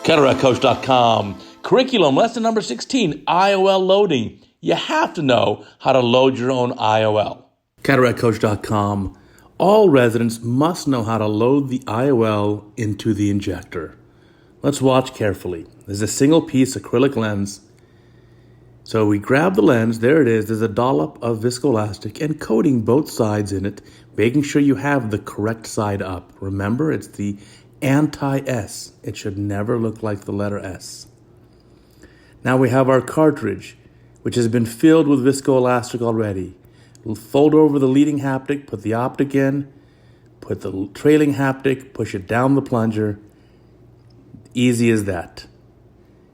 CataractCoach.com. Curriculum lesson number 16, IOL loading. You have to know how to load your own IOL. CataractCoach.com. All residents must know how to load the IOL into the injector. Let's watch carefully. There's a single piece acrylic lens. So we grab the lens, there it is, there's a dollop of viscoelastic and coating both sides in it, making sure you have the correct side up. Remember, it's the anti-S. It should never look like the letter S. Now we have our cartridge, which has been filled with viscoelastic already. We'll fold over the leading haptic, put the optic in, put the trailing haptic, push it down the plunger. Easy as that.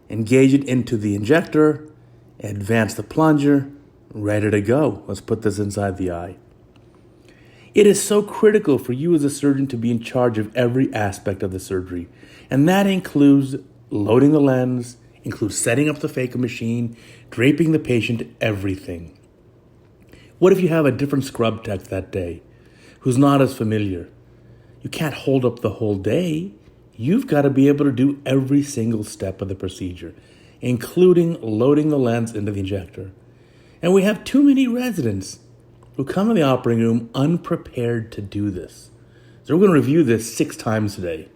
Engage it into the injector, advance the plunger, ready to go. Let's put this inside the eye. It is so critical for you as a surgeon to be in charge of every aspect of the surgery. And that includes loading the lens, includes setting up the phaco machine, draping the patient, everything. What if you have a different scrub tech that day who's not as familiar? You can't hold up the whole day. You've got to be able to do every single step of the procedure, including loading the lens into the injector. And we have too many residents who come in the operating room unprepared to do this. So we're going to review this 6 times today.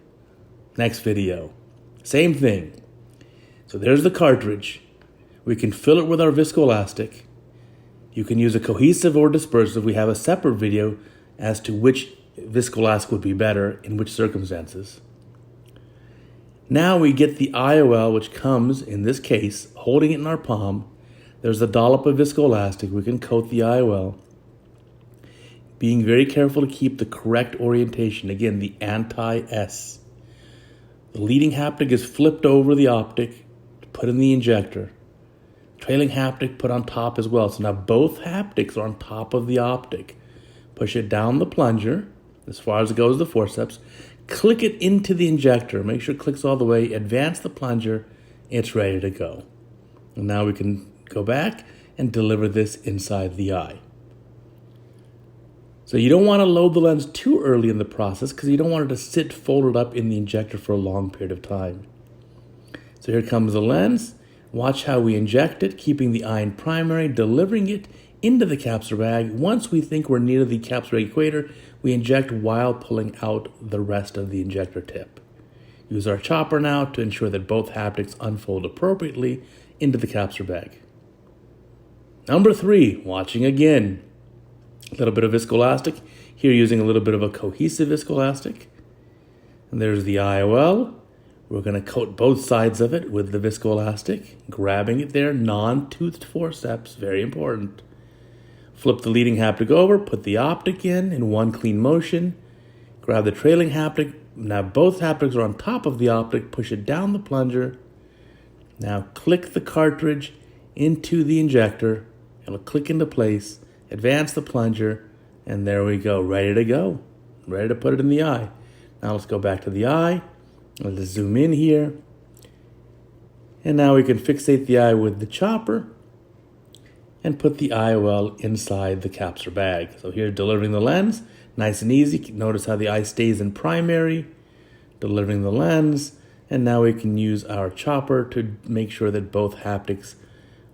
Next video. Same thing. So there's the cartridge. We can fill it with our viscoelastic. You can use a cohesive or dispersive. We have a separate video as to which viscoelastic would be better in which circumstances. Now we get the IOL, which comes, in this case, holding it in our palm. There's a dollop of viscoelastic. We can coat the IOL. Being very careful to keep the correct orientation. Again, the anti-S. The leading haptic is flipped over the optic to put in the injector. Trailing haptic put on top as well. So now both haptics are on top of the optic. Push it down the plunger as far as it goes the forceps. Click it into the injector. Make sure it clicks all the way. Advance the plunger. It's ready to go. And now we can go back and deliver this inside the eye. So you don't want to load the lens too early in the process because you don't want it to sit folded up in the injector for a long period of time. So here comes the lens. Watch how we inject it, keeping the eye in primary, delivering it into the capsular bag. Once we think we're near the capsular bag equator, we inject while pulling out the rest of the injector tip. Use our chopper now to ensure that both haptics unfold appropriately into the capsular bag. Number 3, watching again. A little bit of viscoelastic. Here using a little bit of a cohesive viscoelastic. And there's the IOL. We're going to coat both sides of it with the viscoelastic. Grabbing it there, non-toothed forceps, very important. Flip the leading haptic over, put the optic in one clean motion. Grab the trailing haptic. Now both haptics are on top of the optic. Push it down the plunger. Now click the cartridge into the injector. It'll click into place. Advance the plunger, and there we go, ready to go. Ready to put it in the eye. Now let's go back to the eye. Let's zoom in here. And now we can fixate the eye with the chopper and put the IOL inside the capsular bag. So here, delivering the lens, nice and easy. Notice how the eye stays in primary, delivering the lens, and now we can use our chopper to make sure that both haptics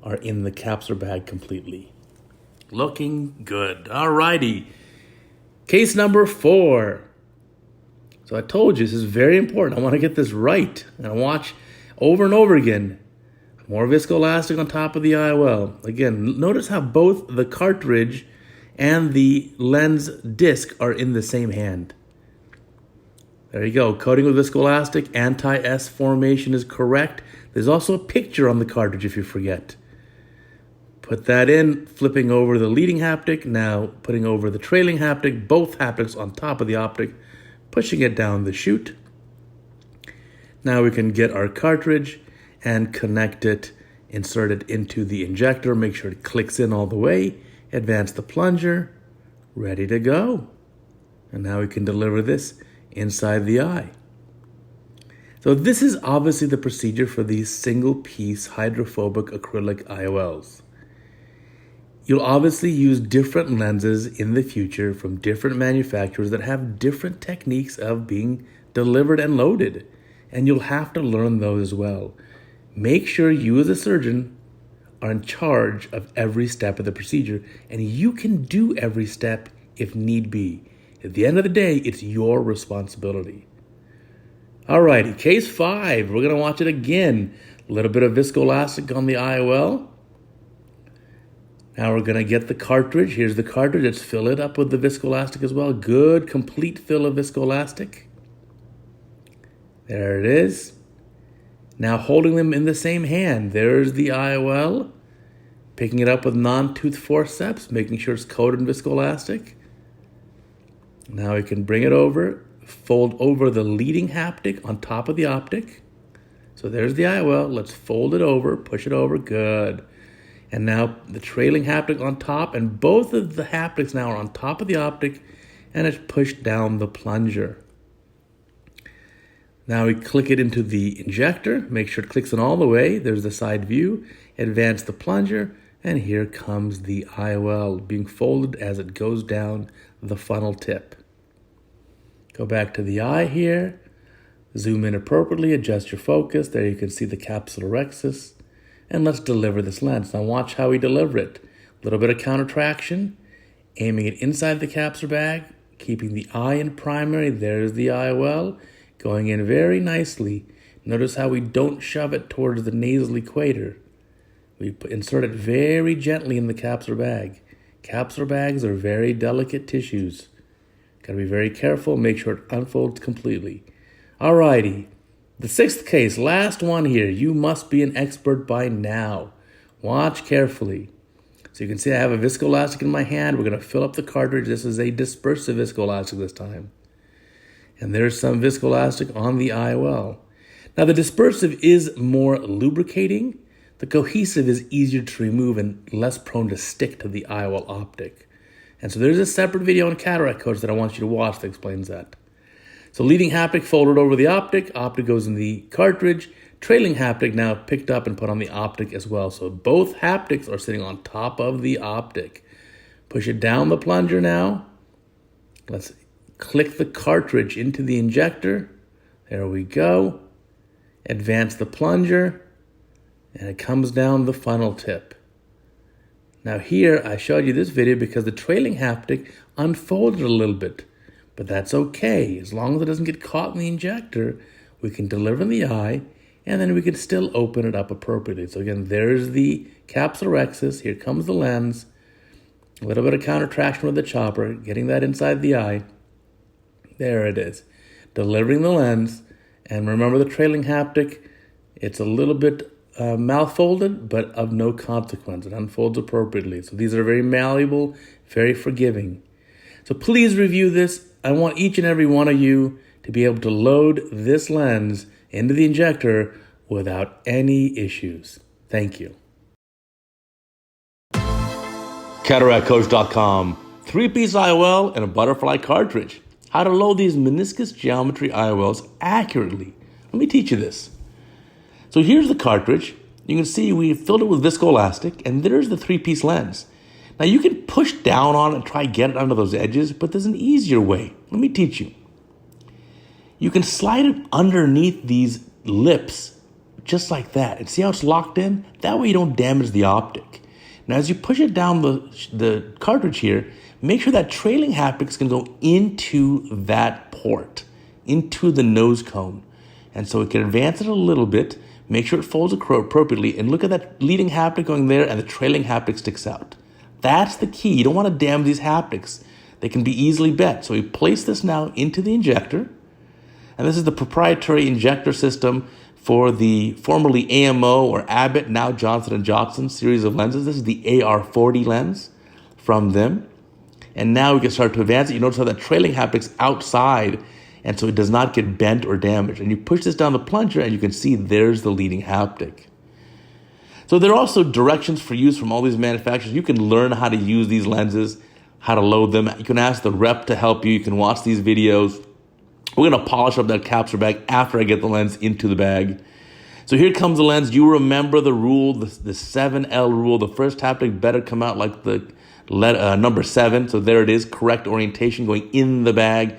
are in the capsular bag completely. Looking good. Alrighty. Case number 4. So I told you this is very important. I want to get this right. And I watch over and over again. More viscoelastic on top of the IOL. Again, notice how both the cartridge and the lens disc are in the same hand. There you go. Coating with viscoelastic. Anti-S formation is correct. There's also a picture on the cartridge if you forget. Put that in, flipping over the leading haptic, now putting over the trailing haptic, both haptics on top of the optic, pushing it down the chute. Now we can get our cartridge and connect it, insert it into the injector, make sure it clicks in all the way, advance the plunger, ready to go. And now we can deliver this inside the eye. So this is obviously the procedure for these single-piece hydrophobic acrylic IOLs. You'll obviously use different lenses in the future from different manufacturers that have different techniques of being delivered and loaded. and you'll have to learn those as well. Make sure you as a surgeon are in charge of every step of the procedure, and you can do every step if need be. At the end of the day, it's your responsibility. Alrighty, case 5. We're going to watch it again. A little bit of viscoelastic on the IOL. Now we're going to get the cartridge. Here's the cartridge. Let's fill it up with the viscoelastic as well. Good, complete fill of viscoelastic. There it is. Now holding them in the same hand. There's the IOL. Picking it up with non-tooth forceps, making sure it's coated in viscoelastic. Now we can bring it over, fold over the leading haptic on top of the optic. So there's the IOL. Let's fold it over, push it over. Good. And now the trailing haptic on top, and both of the haptics now are on top of the optic, and it's pushed down the plunger. Now we click it into the injector, make sure it clicks in all the way. There's the side view, advance the plunger, and here comes the IOL being folded as it goes down the funnel tip. Go back to the eye here, zoom in appropriately, adjust your focus. There you can see the capsular rhexis. And let's deliver this lens. Now watch how we deliver it. A little bit of counter traction, aiming it inside the capsular bag, keeping the eye in primary. There's the IOL, going in very nicely. Notice how we don't shove it towards the nasal equator. We insert it very gently in the capsular bag. Capsular bags are very delicate tissues. Got to be very careful, make sure it unfolds completely. Alrighty. The 6th case, last one here. You must be an expert by now. Watch carefully. So you can see I have a viscoelastic in my hand. We're going to fill up the cartridge. This is a dispersive viscoelastic this time. And there's some viscoelastic on the IOL. Now the dispersive is more lubricating. The cohesive is easier to remove and less prone to stick to the IOL optic. And so there's a separate video on CataractCoach that I want you to watch that explains that. So leading haptic folded over the optic goes in the cartridge, trailing haptic now picked up and put on the optic as well. So both haptics are sitting on top of the optic. Push it down the plunger now. Let's click the cartridge into the injector. There we go. Advance the plunger, and it comes down the funnel tip. Now here, I showed you this video because the trailing haptic unfolded a little bit. But that's okay. As long as it doesn't get caught in the injector, we can deliver in the eye, and then we can still open it up appropriately. So again, there's the capsular rhexis. Here comes the lens. A little bit of counter traction with the chopper, getting that inside the eye. There it is. Delivering the lens. And remember the trailing haptic, it's a little bit malfolded, but of no consequence. It unfolds appropriately. So these are very malleable, very forgiving. So please review this. I want each and every one of you to be able to load this lens into the injector without any issues. Thank you. CataractCoach.com. 3-piece IOL and a butterfly cartridge. How to load these meniscus geometry IOLs accurately. Let me teach you this. So here's the cartridge. You can see we filled it with viscoelastic, and there's the 3-piece lens. Now you can push down on it and try to get it under those edges, but there's an easier way. Let me teach you. You can slide it underneath these lips just like that. And see how it's locked in? That way you don't damage the optic. Now as you push it down the cartridge here, make sure that trailing haptics can go into that port, into the nose cone. And so we can advance it a little bit, make sure it folds appropriately, and look at that leading haptic going there and the trailing haptic sticks out. That's the key. You don't want to damage these haptics. They can be easily bent. So we place this now into the injector. And this is the proprietary injector system for the formerly AMO or Abbott, now Johnson & Johnson series of lenses. This is the AR40 lens from them. And now we can start to advance it. You notice how that trailing haptic's outside, and so it does not get bent or damaged. And you push this down the plunger, and you can see there's the leading haptic. So there are also directions for use from all these manufacturers. You can learn how to use these lenses, how to load them. You can ask the rep to help you. You can watch these videos. We're going to polish up that capsular bag after I get the lens into the bag. So here comes the lens. You remember the rule, the 7L rule. The first haptic better come out like the number 7. So there it is, correct orientation going in the bag.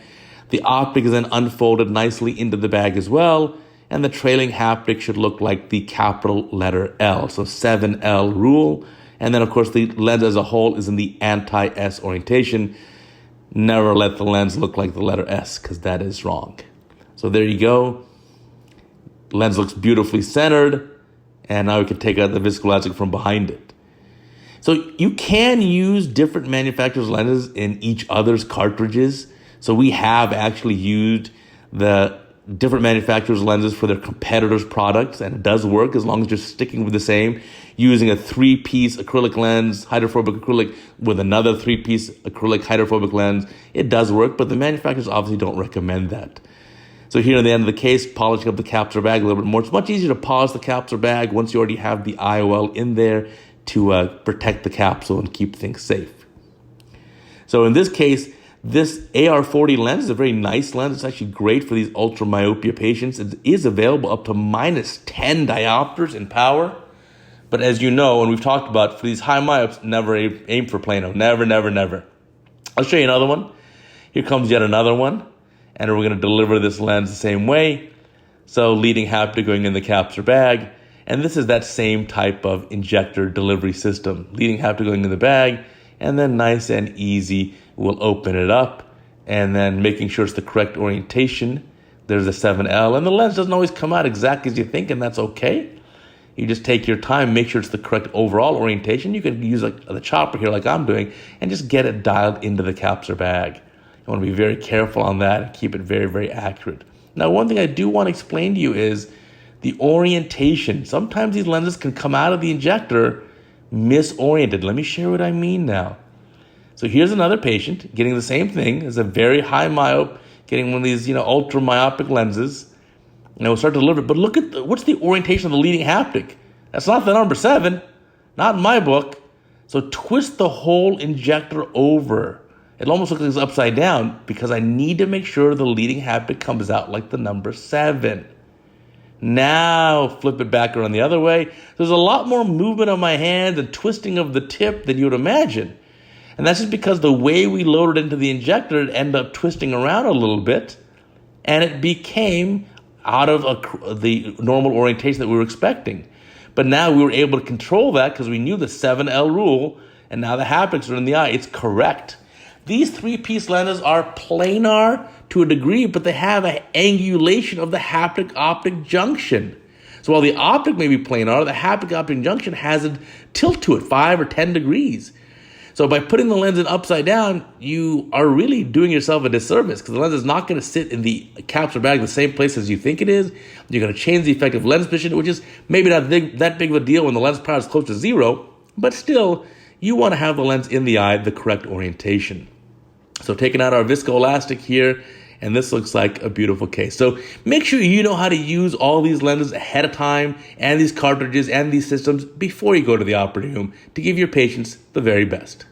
The optic is then unfolded nicely into the bag as well. and the trailing haptic should look like the capital letter L, so 7L rule. And then, of course, the lens as a whole is in the anti-S orientation. Never let the lens look like the letter S, because that is wrong. So there you go. Lens looks beautifully centered, and now we can take out the viscoelastic from behind it. So you can use different manufacturers' lenses in each other's cartridges. So we have actually used the different manufacturers' lenses for their competitors' products, and it does work as long as you're sticking with the same, using a 3-piece acrylic lens, hydrophobic acrylic, with another 3-piece acrylic hydrophobic lens. It does work, but the manufacturers obviously don't recommend that. So here at the end of the case, polishing up the capsular bag a little bit more. It's much easier to polish the capsular bag once you already have the IOL in there to protect the capsule and keep things safe. So in this case, this AR40 lens is a very nice lens. It's actually great for these ultra myopia patients. It is available up to -10 diopters in power. But as you know, and we've talked about, for these high myopes, never aim for Plano. Never, never, never. I'll show you another one. Here comes yet another one. And we're going to deliver this lens the same way. So leading haptic going in the capsular bag. And this is that same type of injector delivery system. Leading haptic going in the bag. And then nice and easy, we'll open it up. And then making sure it's the correct orientation. There's a 7L. And the lens doesn't always come out exactly as you think, and that's okay. You just take your time, make sure it's the correct overall orientation. You can use like the chopper here like I'm doing and just get it dialed into the capsular bag. You want to be very careful on that and keep it very, very accurate. Now, one thing I do want to explain to you is the orientation. Sometimes these lenses can come out of the injector misoriented. Let me share what I mean now. So here's another patient getting the same thing as a very high myope, getting one of these, ultra myopic lenses. And we'll start to deliver it. But look at what's the orientation of the leading haptic? That's not the number 7, not in my book. So twist the whole injector over. It almost looks like it's upside down because I need to make sure the leading haptic comes out like the number 7. Now flip it back around the other way. There's a lot more movement on my hands and twisting of the tip than you would imagine. And that's just because the way we loaded into the injector, it ended up twisting around a little bit, and it became out of the normal orientation that we were expecting. But now we were able to control that because we knew the 7L rule, and now the haptics are in the eye. It's correct. These 3-piece lenses are planar to a degree, but they have an angulation of the haptic-optic junction. So while the optic may be planar, the haptic-optic junction has a tilt to it, 5 or 10 degrees. So by putting the lens in upside down, you are really doing yourself a disservice because the lens is not going to sit in the capsular bag the same place as you think it is. You're going to change the effective lens position, which is maybe not that big of a deal when the lens power is close to 0, but still, you want to have the lens in the eye, the correct orientation. So taking out our viscoelastic here, and this looks like a beautiful case. So make sure you know how to use all these lenses ahead of time and these cartridges and these systems before you go to the operating room to give your patients the very best.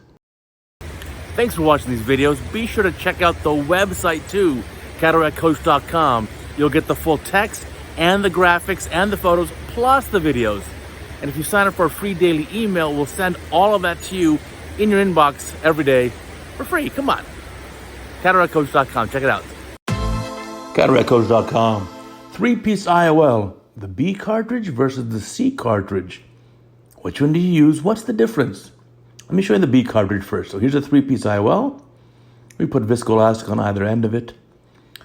Thanks for watching these videos. Be sure to check out the website too, CataractCoach.com. You'll get the full text and the graphics and the photos plus the videos. And if you sign up for a free daily email, we'll send all of that to you in your inbox every day for free. Come on. CataractCoach.com. Check it out. CataractCoach.com. 3-piece IOL. The B cartridge versus the C cartridge. Which one do you use? What's the difference? Let me show you the B cartridge first. So here's a 3-piece IOL. We put viscoelastic on either end of it.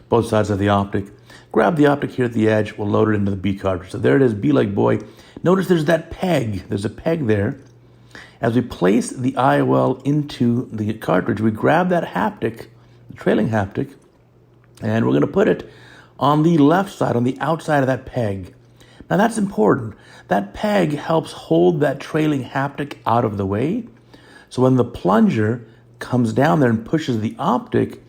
Both sides of the optic. Grab the optic here at the edge. We'll load it into the B cartridge. So there it is, B like boy. Notice there's that peg. There's a peg there. As we place the IOL into the cartridge, we grab that haptic, the trailing haptic, and we're going to put it on the left side, on the outside of that peg. Now that's important. That peg helps hold that trailing haptic out of the way. So when the plunger comes down there and pushes the optic,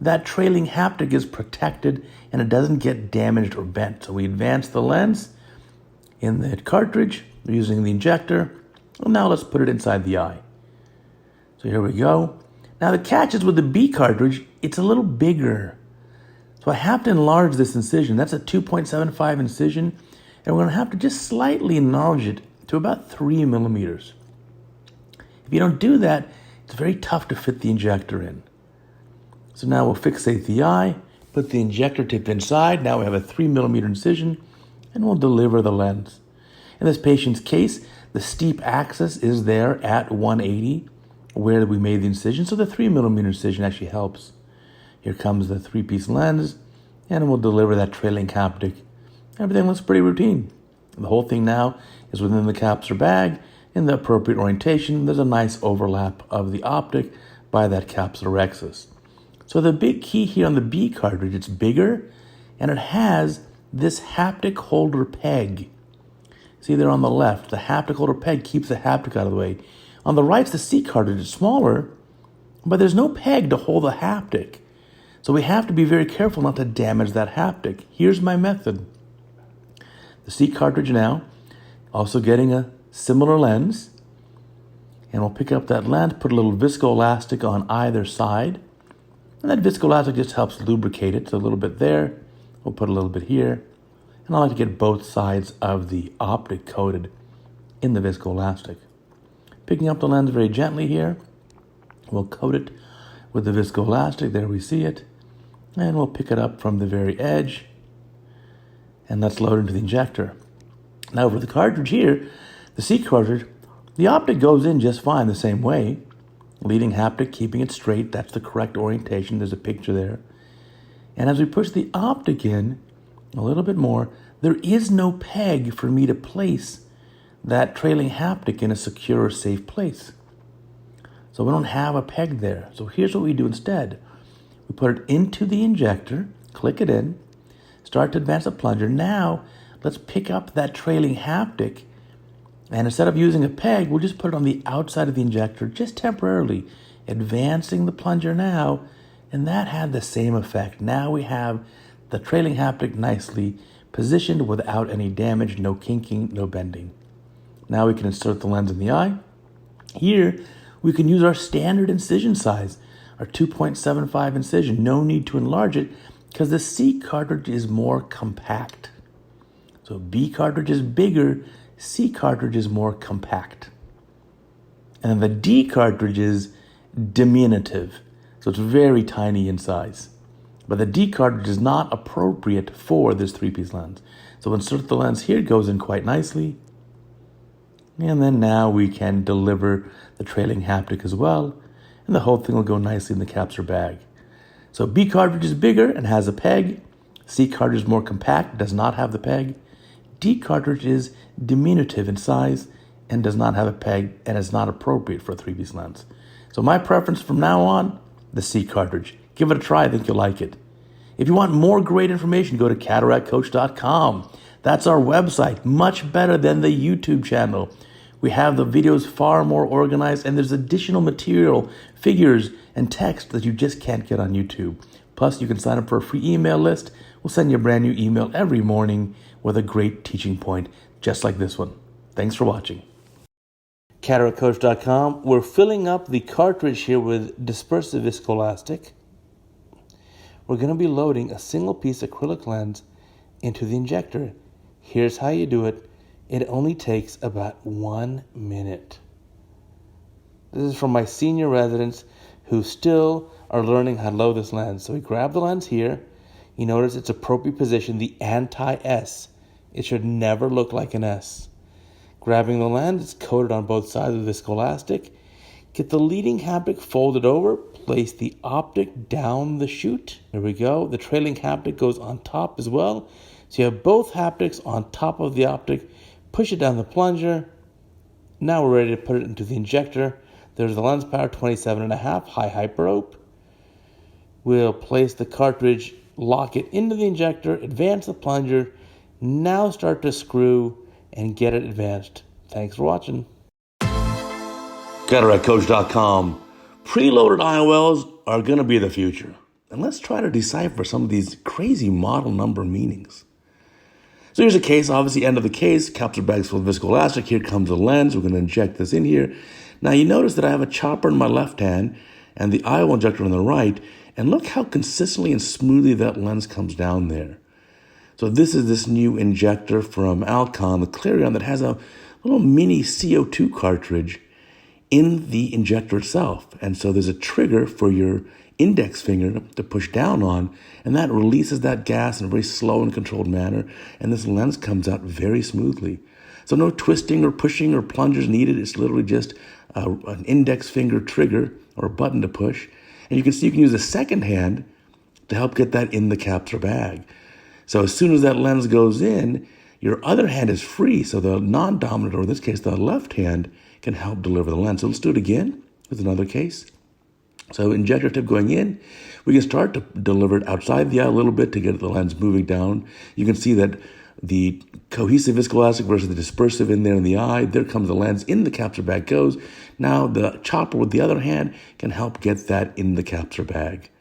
that trailing haptic is protected and it doesn't get damaged or bent. So we advance the lens in the cartridge using the injector. Well, now let's put it inside the eye. So here we go. Now the catch is with the B cartridge, it's a little bigger. So I have to enlarge this incision. That's a 2.75 incision. And we're going to have to just slightly enlarge it to about 3 millimeters. If you don't do that, it's very tough to fit the injector in. So now we'll fixate the eye, Put the injector tip inside. Now we have a 3mm incision, and we'll deliver the lens. In this patient's case, the steep axis is there at 180 where we made the incision, so the 3mm incision actually helps. Here comes the 3-piece lens, and we'll deliver that trailing haptic. Everything looks pretty routine. The whole thing now is within the capsular bag in the appropriate orientation. There's a nice overlap of the optic by that capsular axis. So the big key here on the B cartridge, it's bigger, and it has this haptic holder peg. See there on the left, the haptic holder peg keeps the haptic out of the way. On the right, the C cartridge is smaller, but there's no peg to hold the haptic. So we have to be very careful not to damage that haptic. Here's my method. The C cartridge now, also getting a similar lens, and we'll pick up that lens, put a little viscoelastic on either side, and that viscoelastic just helps lubricate it. So a little bit there, we'll put a little bit here, and I like to get both sides of the optic coated in the viscoelastic. Picking up the lens very gently here, we'll coat it with the viscoelastic. There we see it, and we'll pick it up from the very edge, and let's load into the injector. Now for the cartridge here, the C cartridge, the optic goes in just fine the same way. Leading haptic, keeping it straight, that's the correct orientation. There's a picture there. And as we push the optic in a little bit more, there is no peg for me to place that trailing haptic in a secure, safe place. So we don't have a peg there. So here's what we do instead. We put it into the injector, click it in, start to advance the plunger. Now, let's pick up that trailing haptic, and instead of using a peg, we'll just put it on the outside of the injector, just temporarily, advancing the plunger now, and that had the same effect. Now we have the trailing haptic nicely positioned without any damage, no kinking, no bending. Now we can insert the lens in the eye. Here, we can use our standard incision size, our 2.75 incision. No need to enlarge it because the C cartridge is more compact. So B cartridge is bigger, C cartridge is more compact. And then the D cartridge is diminutive, so it's very tiny in size. But the D cartridge is not appropriate for this 3-piece lens. So insert the lens here, it goes in quite nicely. And then now we can deliver the trailing haptic as well, and the whole thing will go nicely in the capsular bag. So B cartridge is bigger and has a peg. C cartridge is more compact, does not have the peg. D cartridge is diminutive in size and does not have a peg and is not appropriate for a 3-piece lens. So my preference from now on, the C cartridge. Give it a try, I think you'll like it. If you want more great information, go to CataractCoach.com. That's our website, much better than the YouTube channel. We have the videos far more organized, and there's additional material, figures, and text that you just can't get on YouTube. Plus, you can sign up for a free email list. We'll send you a brand new email every morning with a great teaching point, just like this one. Thanks for watching. CataractCoach.com. We're filling up the cartridge here with dispersive viscoelastic. We're going to be loading a single-piece acrylic lens into the injector. Here's how you do it. It only takes about 1 minute. This is from my senior residents who still are learning how to load this lens. So we grab the lens here. You notice its appropriate position, the anti-S. It should never look like an S. Grabbing the lens, it's coated on both sides with viscoelastic. Get the leading haptic folded over. Place the optic down the chute. There we go. The trailing haptic goes on top as well. So you have both haptics on top of the optic. Push it down the plunger. Now we're ready to put it into the injector. There's the lens power, 27.5, high hyperope. We'll place the cartridge, lock it into the injector, advance the plunger. Now start to screw and get it advanced. Thanks for watching. CataractCoach.com. Preloaded IOLs are going to be the future. And let's try to decipher some of these crazy model number meanings. So here's a case, obviously end of the case, capsular bag's full of viscoelastic. Here comes the lens. We're going to inject this in here. Now you notice that I have a chopper in my left hand and the IOL injector on the right. And look how consistently and smoothly that lens comes down there. So this is this new injector from Alcon, the Clarion, that has a little mini CO2 cartridge in the injector itself. And so there's a trigger for your index finger to push down on, and that releases that gas in a very slow and controlled manner, and this lens comes out very smoothly. So no twisting or pushing or plungers needed. It's literally just an index finger trigger or a button to push. And you can see you can use the second hand to help get that in the capsular bag. So as soon as that lens goes in, your other hand is free. So the non-dominant, or in this case, the left hand, can help deliver the lens. So let's do it again with another case. So injector tip going in, we can start to deliver it outside the eye a little bit to get the lens moving down. You can see that the cohesive viscoelastic versus the dispersive in there in the eye. There comes the lens, in the capsular bag goes. Now the chopper with the other hand can help get that in the capsular bag.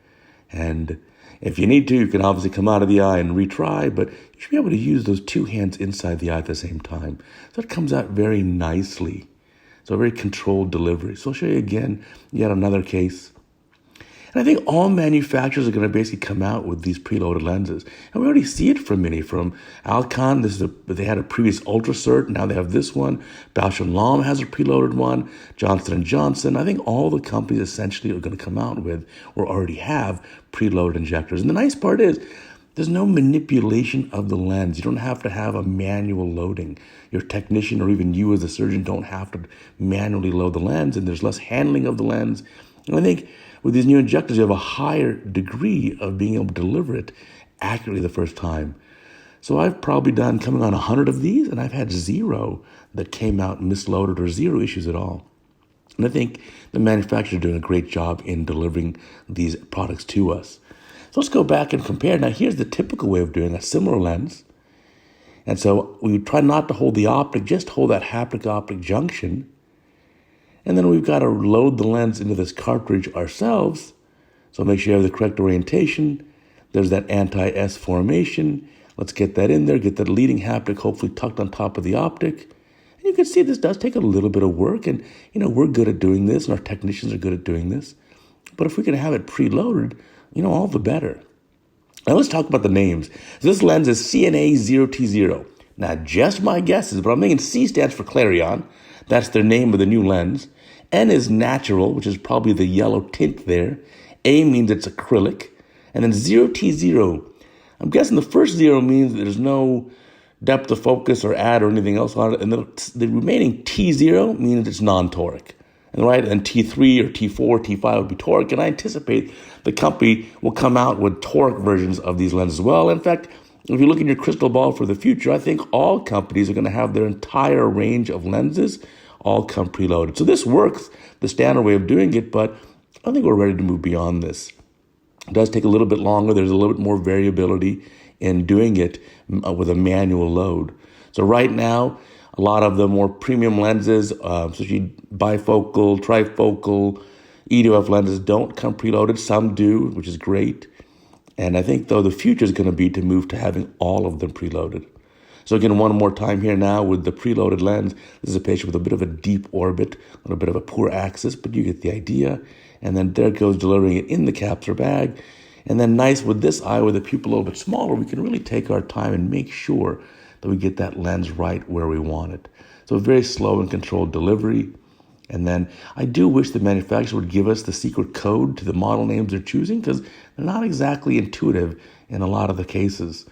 And if you need to, you can obviously come out of the eye and retry, but you should be able to use those two hands inside the eye at the same time. So it comes out very nicely. So a very controlled delivery. So I'll show you again, yet another case. And I think all manufacturers are going to basically come out with these preloaded lenses. And we already see it from many. From Alcon, they had a previous Ultra Cert, now they have this one. Bausch & Lomb has a preloaded one. Johnson & Johnson. I think all the companies essentially are going to come out with or already have preloaded injectors. And the nice part is there's no manipulation of the lens. You don't have to have a manual loading. Your technician or even you as a surgeon don't have to manually load the lens, and there's less handling of the lens. And I think with these new injectors, you have a higher degree of being able to deliver it accurately the first time. So I've probably done coming on 100 of these, and I've had 0 that came out misloaded or 0 issues at all. And I think the manufacturers are doing a great job in delivering these products to us. So let's go back and compare. Now here's the typical way of doing a similar lens. And so we try not to hold the optic, just hold that haptic-optic junction. And then we've got to load the lens into this cartridge ourselves. So make sure you have the correct orientation. There's that anti-S formation. Let's get that in there, get that leading haptic hopefully tucked on top of the optic. And you can see this does take a little bit of work. And, we're good at doing this, and our technicians are good at doing this. But if we can have it preloaded, all the better. Now let's talk about the names. So this lens is CNA0T0. Now, just my guesses, but I'm thinking C stands for Clarion. That's their name of the new lens. N is natural, which is probably the yellow tint there. A means it's acrylic. And then 0T0. I'm guessing the first 0 means that there's no depth of focus or add or anything else on it. And the remaining T0 means it's non-toric. And T3 or T4, T5 would be toric. And I anticipate the company will come out with toric versions of these lenses as well. In fact, if you look in your crystal ball for the future, I think all companies are going to have their entire range of lenses all come preloaded. So this works, the standard way of doing it, but I think we're ready to move beyond this. It does take a little bit longer. There's a little bit more variability in doing it with a manual load. So right now, a lot of the more premium lenses, especially bifocal, trifocal, EDOF lenses don't come preloaded. Some do, which is great. And I think, though, the future is going to be to move to having all of them preloaded. So again, one more time here now with the preloaded lens. This is a patient with a bit of a deep orbit, a little bit of a poor axis, but you get the idea. And then there goes delivering it in the capsular bag. And then nice with this eye, with the pupil a little bit smaller, we can really take our time and make sure that we get that lens right where we want it. So very slow and controlled delivery. And then I do wish the manufacturer would give us the secret code to the model names they're choosing, because they're not exactly intuitive in a lot of the cases.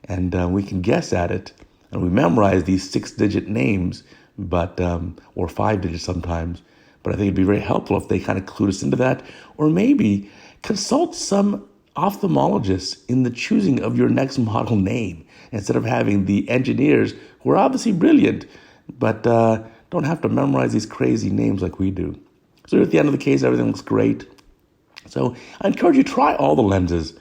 And we can guess at it, and we memorize these 6-digit names, but or 5 digits sometimes. But I think it'd be very helpful if they kind of clued us into that, or maybe consult some ophthalmologists in the choosing of your next model name, instead of having the engineers who are obviously brilliant, but don't have to memorize these crazy names like we do. So at the end of the case, everything looks great. So I encourage you to try all the lenses.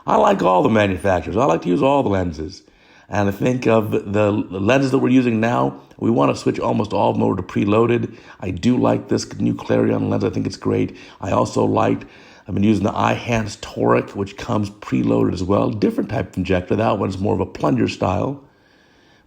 I like all the manufacturers. I like to use all the lenses. And I think of the lenses that we're using now, we want to switch almost all of them over to preloaded. I do like this new Clarion lens. I think it's great. I've been using the iHands Toric, which comes preloaded as well. Different type of injector. That one's more of a plunger style.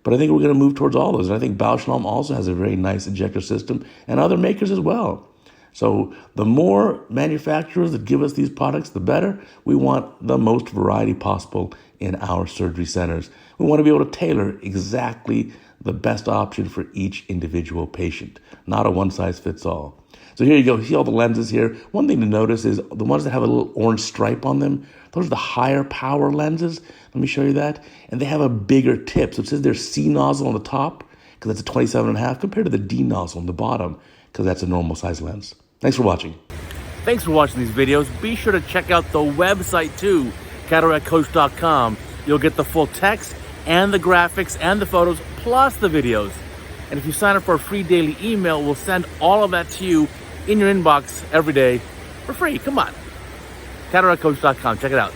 But I think we're going to move towards all those. And I think Bausch & Lomb also has a very nice injector system, and other makers as well. So the more manufacturers that give us these products, the better. We want the most variety possible in our surgery centers. We want to be able to tailor exactly the best option for each individual patient, not a one-size-fits-all. So here you go. See all the lenses here. One thing to notice is the ones that have a little orange stripe on them, those are the higher power lenses. Let me show you that. And they have a bigger tip. So it says there's C nozzle on the top, because that's a 27.5, compared to the D nozzle on the bottom, because that's a normal size lens. Thanks for watching. Thanks for watching these videos. Be sure to check out the website too, CataractCoach.com. You'll get the full text and the graphics and the photos, plus the videos. And if you sign up for a free daily email, we'll send all of that to you in your inbox every day for free. Come on. CataractCoach.com. Check it out.